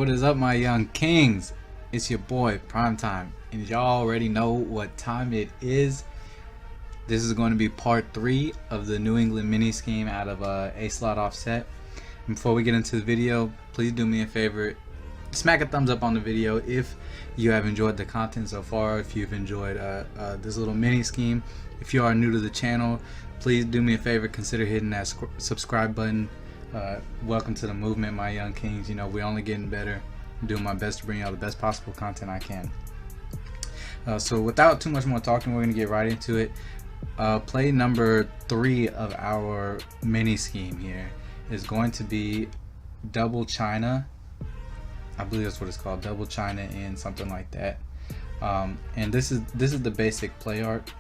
What is up, my young kings? It's your boy Primetime, and y'all already know what time it is. This is going to be part 3 of the New England mini scheme out of a slot offset. And before we get into the video, please do me a favor, smack a thumbs up on the video if you have enjoyed the content so far, if you've enjoyed this little mini scheme. If you are new to the channel, please do me a favor, consider hitting that subscribe button. Welcome to the movement, my young kings. You know, we're only getting better. I'm doing my best to bring y'all the best possible content I can. So without too much more talking, we're gonna get right into it. Play number 3 of our mini scheme here is going to be double China. I believe that's what it's called, double China in something like that. And this is the basic play art.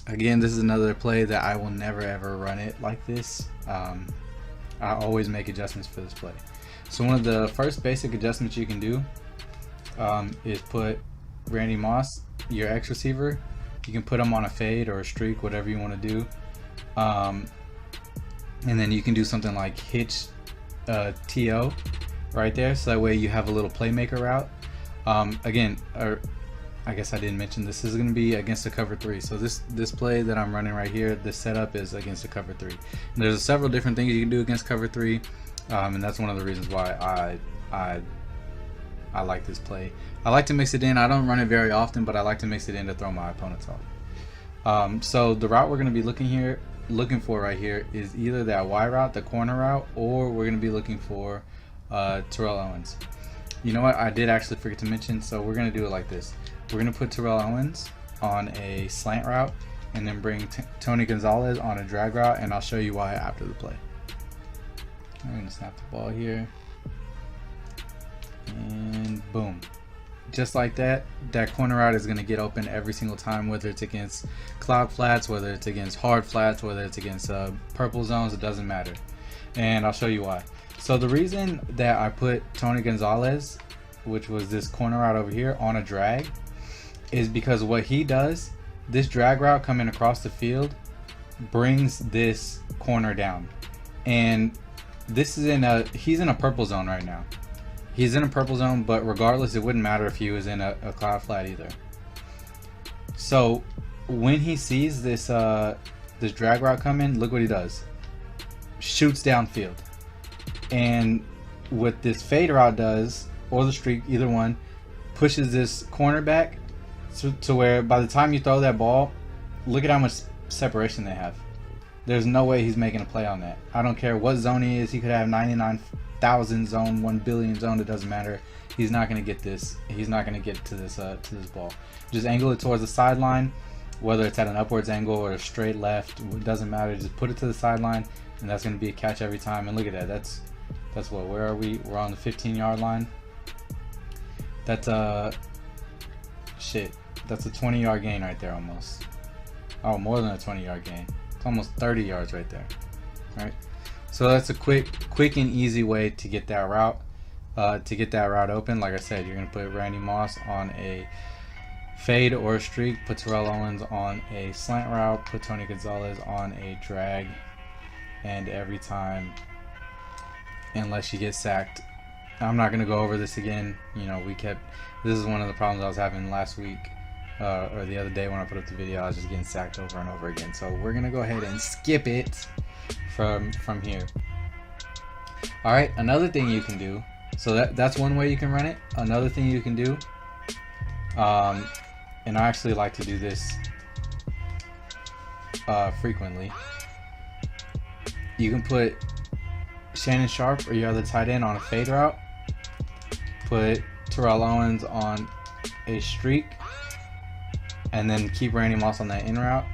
Again, this is another play that I will never ever run it like this. I always make adjustments for this play. So one of the first basic adjustments you can do is put Randy Moss, your X receiver. You can put him on a fade or a streak, whatever you want to do. And then you can do something like hitch TO right there, so that way you have a little playmaker route. Again, I guess I didn't mention this is going to be against a cover 3. So this play that I'm running right here, this setup is against a cover 3. And there's several different things you can do against cover 3, and that's one of the reasons why I like this play. I like to mix it in. I don't run it very often, but I like to mix it in to throw my opponents off. So the route we're going to be looking for right here is either that Y route, the corner route, or we're going to be looking for Terrell Owens. You know what? I did actually forget to mention. So we're going to do it like this. We're going to put Terrell Owens on a slant route and then bring Tony Gonzalez on a drag route, and I'll show you why after the play. I'm going to snap the ball here. And boom. Just like that, that corner route is going to get open every single time, whether it's against cloud flats, whether it's against hard flats, whether it's against purple zones, it doesn't matter. And I'll show you why. So the reason that I put Tony Gonzalez, which was this corner route over here, on a drag is because what he does, this drag route coming across the field brings this corner down. And this is he's in a purple zone right now. He's in a purple zone, but regardless, it wouldn't matter if he was in a cloud flat either. So when he sees this this drag route come in, look what he does. Shoots downfield. And what this fade route does, or the streak, either one, pushes this corner back to where by the time you throw that ball, look at how much separation they have. There's no way he's making a play on that. I don't care what zone he is. He could have 99,000 zone, 1 billion zone. It doesn't matter. He's not going to get this. He's not going to get to this ball. Just angle it towards the sideline, whether it's at an upwards angle or a straight left. It doesn't matter. Just put it to the sideline, and that's going to be a catch every time. And look at that. That's what? Where are we? We're on the 15-yard line. That's shit. That's a 20-yard gain right there almost. Oh, more than a 20-yard gain. It's almost 30 yards right there. All right. So that's a quick and easy way to get that route. Open. Like I said, you're gonna put Randy Moss on a fade or a streak. Put Terrell Owens on a slant route. Put Tony Gonzalez on a drag. And every time, unless you get sacked, I'm not gonna go over this again. You know, this is one of the problems I was having last week. Or the other day when I put up the video, I was just getting sacked over and over again. So we're gonna go ahead and skip it from here. All right, another thing you can do. So that's one way you can run it. Another thing you can do, and I actually like to do this frequently. You can put Shannon Sharp or your other tight end on a fade route. Put Terrell Owens on a streak. And then keep Randy Moss on that in route,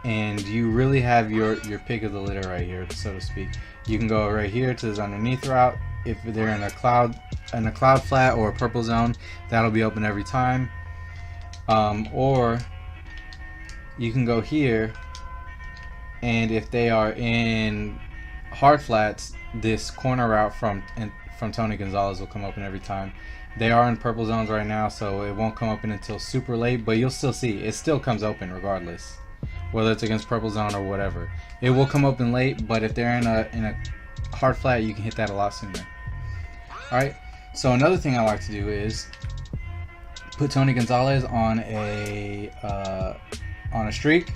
and you really have your pick of the litter right here, so to speak. You can go right here to this underneath route. If they're in a cloud flat or a purple zone, that'll be open every time. Or you can go here, and if they are in hard flats, this corner route from Tony Gonzalez will come open every time. They are in purple zones right now, so it won't come open until super late, but you'll still see it still comes open regardless, whether it's against purple zone or whatever. It will come open late, but if they're in a hard flat, you can hit that a lot sooner. All right, So another thing I like to do is put Tony Gonzalez on a streak.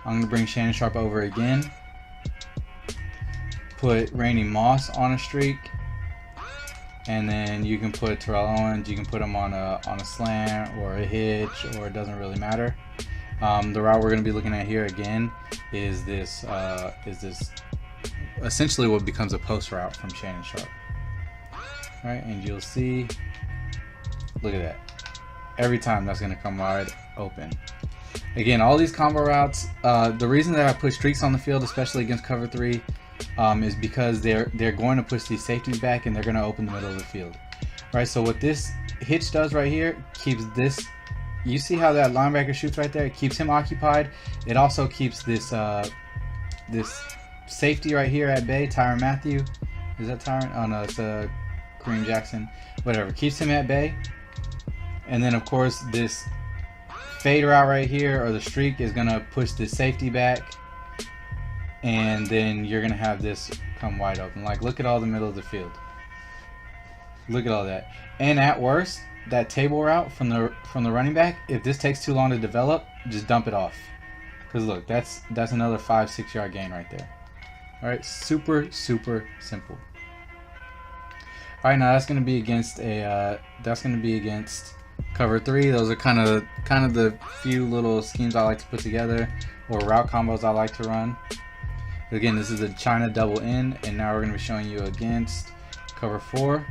I'm gonna bring Shannon Sharpe over again. Put Randy Moss on a streak, and then you can put Terrell Owens. You can put him on a slant or a hitch, or it doesn't really matter. The route we're gonna be looking at here again is this essentially what becomes a post route from Shannon Sharpe. All right, and you'll see. Look at that. Every time that's going to come wide open. Again, all these combo routes, the reason that I put streaks on the field, especially against cover 3, is because they're going to push these safeties back and they're going to open the middle of the field. All right, so what this hitch does right here, keeps this, you see how that linebacker shoots right there? It keeps him occupied. It also keeps this this safety right here at bay, Tyrann Mathieu. Is that Tyrann? Oh no, it's Kareem Jackson. Whatever, keeps him at bay. And then of course this fade route right here, or the streak, is gonna push the safety back, and then you're gonna have this come wide open. Like, look at all the middle of the field. Look at all that. And at worst, that table route from the running back, if this takes too long to develop, just dump it off. Because look, that's another 5-6 yard gain right there. All right, super simple. All right, now that's gonna be against cover 3. Those are kind of the few little schemes I like to put together, or route combos I like to run. Again, this is a China double in, and now we're going to be showing you against cover 4.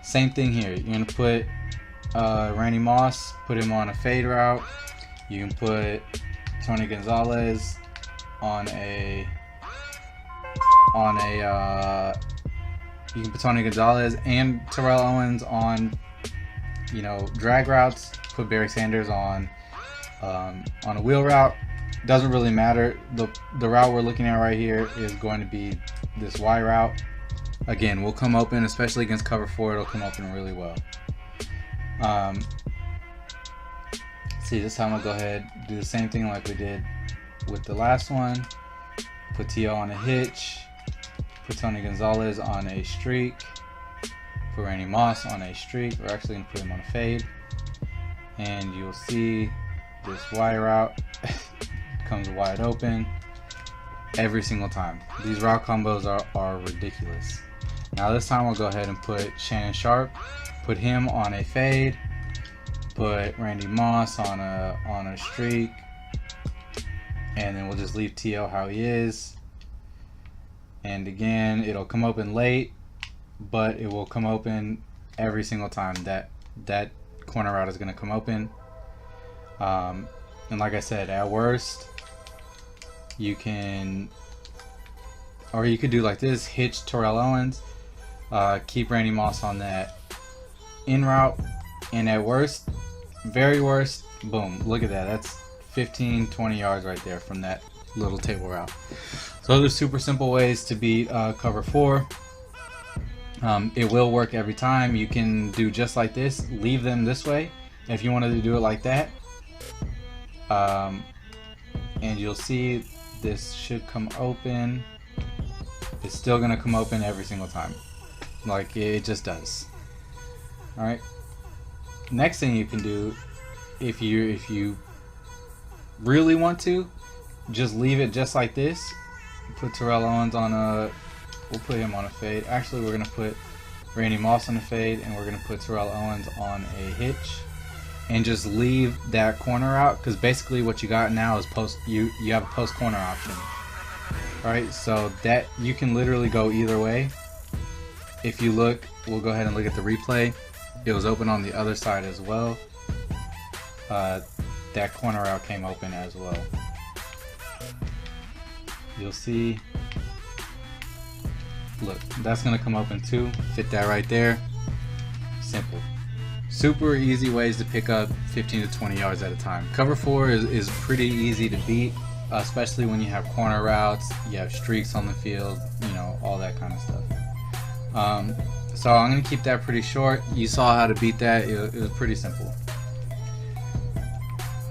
Same thing here. You're going to put Randy Moss, put him on a fade route. You can put Tony Gonzalez on a you can put Tony Gonzalez and Terrell Owens on, you know, drag routes. Put Barry Sanders on a wheel route. Doesn't really matter. The route we're looking at right here is going to be this Y route. Again, will come open, especially against cover 4. It'll come open really well. See, this time I'll go ahead, do the same thing like we did with the last one. Put T.O. on a hitch. Put Tony Gonzalez on a streak. Put Randy Moss on a streak. We're actually going to put him on a fade. And you'll see this Y route comes wide open every single time. These route combos are ridiculous. Now this time we'll go ahead and put Shannon Sharpe. Put him on a fade. Put Randy Moss on a streak. And then we'll just leave T.O. how he is. And again, it'll come open late, but it will come open every single time that corner route is going to come open. And like I said, at worst, you could do like this: hitch Terrell Owens, keep Randy Moss on that in route, and at worst, very worst, boom, look at that. That's 15-20 yards right there from that little table route. So those are super simple ways to beat cover 4. It will work every time. You can do just like this, leave them this way if you wanted to do it like that. And you'll see this should come open. It's still gonna come open every single time, like it just does. All right, next thing you can do, if you really want to, just leave it just like this. Put Terrell Owens on we'll put him on a fade. Actually, we're gonna put Randy Moss on a fade, and we're gonna put Terrell Owens on a hitch, and just leave that corner out, because basically what you got now is you have a post corner option. All right, so that you can literally go either way. If you look, we'll go ahead and look at the replay. It was open on the other side as well. That corner route came open as well. You'll see, look, that's gonna come open too. Fit that right there. Simple. Super easy ways to pick up 15 to 20 yards at a time. Cover 4 is pretty easy to beat, especially when you have corner routes, you have streaks on the field, you know, all that kind of stuff. So I'm gonna keep that pretty short. You saw how to beat that. It was pretty simple.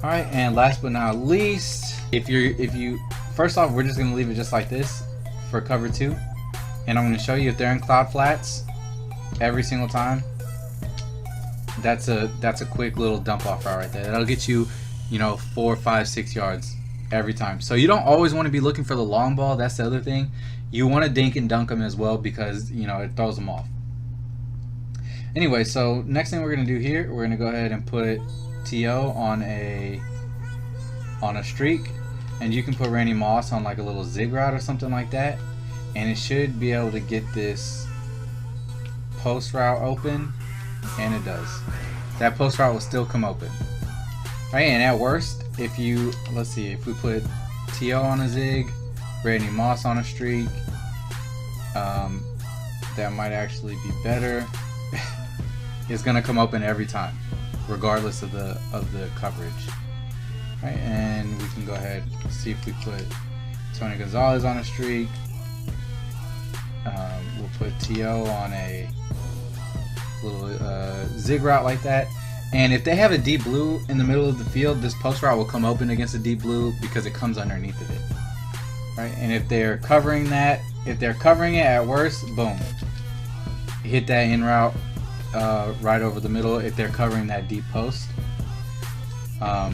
All right, and last but not least, if you first off, we're just gonna leave it just like this for cover 2, and I'm gonna show you if they're in cloud flats. every single time, that's a quick little dump off route right there. That'll get you, you know, 4, 5, 6 yards every time. So you don't always want to be looking for the long ball. That's the other thing. You want to dink and dunk them as well, because, you know, it throws them off. Anyway, so next thing we're gonna do here, we're gonna go ahead and put TO on a streak, and you can put Randy Moss on like a little zig route or something like that, and it should be able to get this post route open, and it does. That post route will still come open. Right, and at worst, if you, let's see, if we put TO on a zig, Randy Moss on a streak, that might actually be better. It's gonna come open every time, regardless of the coverage. Right, and we can go ahead and see if we put Tony Gonzalez on a streak. We'll put TO on a little zig route like that. And if they have a deep blue in the middle of the field, this post route will come open against a deep blue because it comes underneath of it. Right, and if they're covering that, if they're covering it at worst, boom, hit that in route right over the middle. If they're covering that deep post, yeah,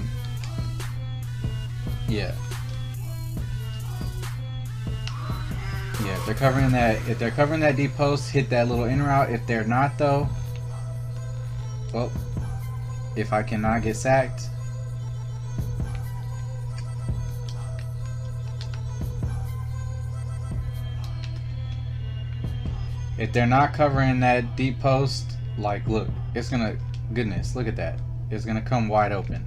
if they're covering that deep post, hit that little in route. If they're not, though, well, if I cannot get sacked, if they're not covering that deep post, like, look, it's gonna, goodness, look at that, it's gonna come wide open.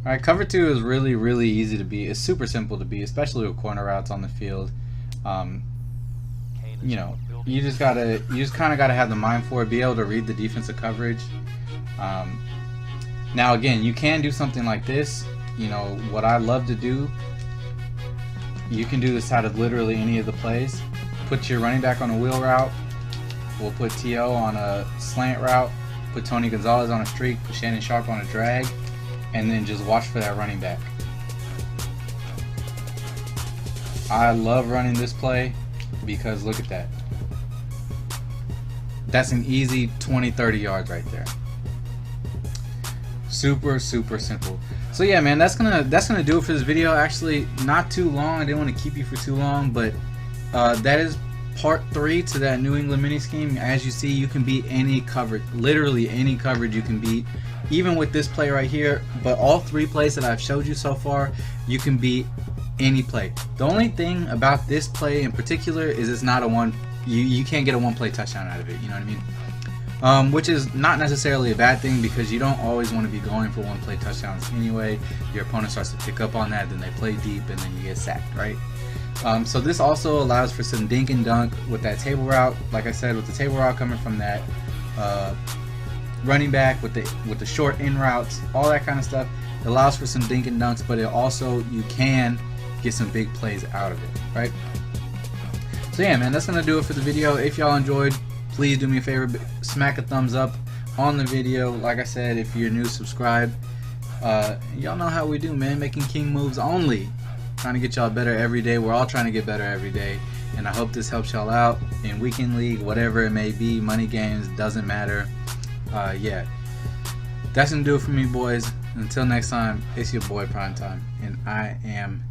All right, cover 2 is really, really easy to beat. It's super simple to beat, especially with corner routes on the field. You know, you just kind of gotta have the mind for it, be able to read the defensive coverage. Now again, you can do something like this. You know what I love to do, you can do this out of literally any of the plays. Put your running back on a wheel route, we'll put TO on a slant route, put Tony Gonzalez on a streak, put Shannon Sharp on a drag, and then just watch for that running back. I love running this play because look at that. That's an easy 20-30 yards right there. Super, super simple. So yeah, man, that's gonna do it for this video. Actually, not too long. I didn't want to keep you for too long, but that is part 3 to that New England mini scheme. As you see, you can beat any coverage, literally any coverage you can beat, even with this play right here. But all 3 plays that I've showed you so far, you can beat any play. The only thing about this play in particular is it's not a one, you can't get a one-play touchdown out of it, you know what I mean? Which is not necessarily a bad thing, because you don't always want to be going for one-play touchdowns anyway. Your opponent starts to pick up on that, then they play deep, and then you get sacked, right? So this also allows for some dink and dunk with that table route. Like I said, with the table route coming from that running back, with the short in routes, all that kind of stuff, it allows for some dink and dunks, but it also, you can get some big plays out of it, right? So yeah, man, that's gonna do it for the video. If y'all enjoyed, please do me a favor, smack a thumbs up on the video. Like I said, if you're new, subscribe. Y'all know how we do, man, making K.ing moves only. Trying to get y'all better every day. We're all trying to get better every day, and I hope this helps y'all out in weekend league, whatever it may be, money games, doesn't matter. Yeah, that's gonna do it for me, boys. Until next time, it's your boy Primetime, and I am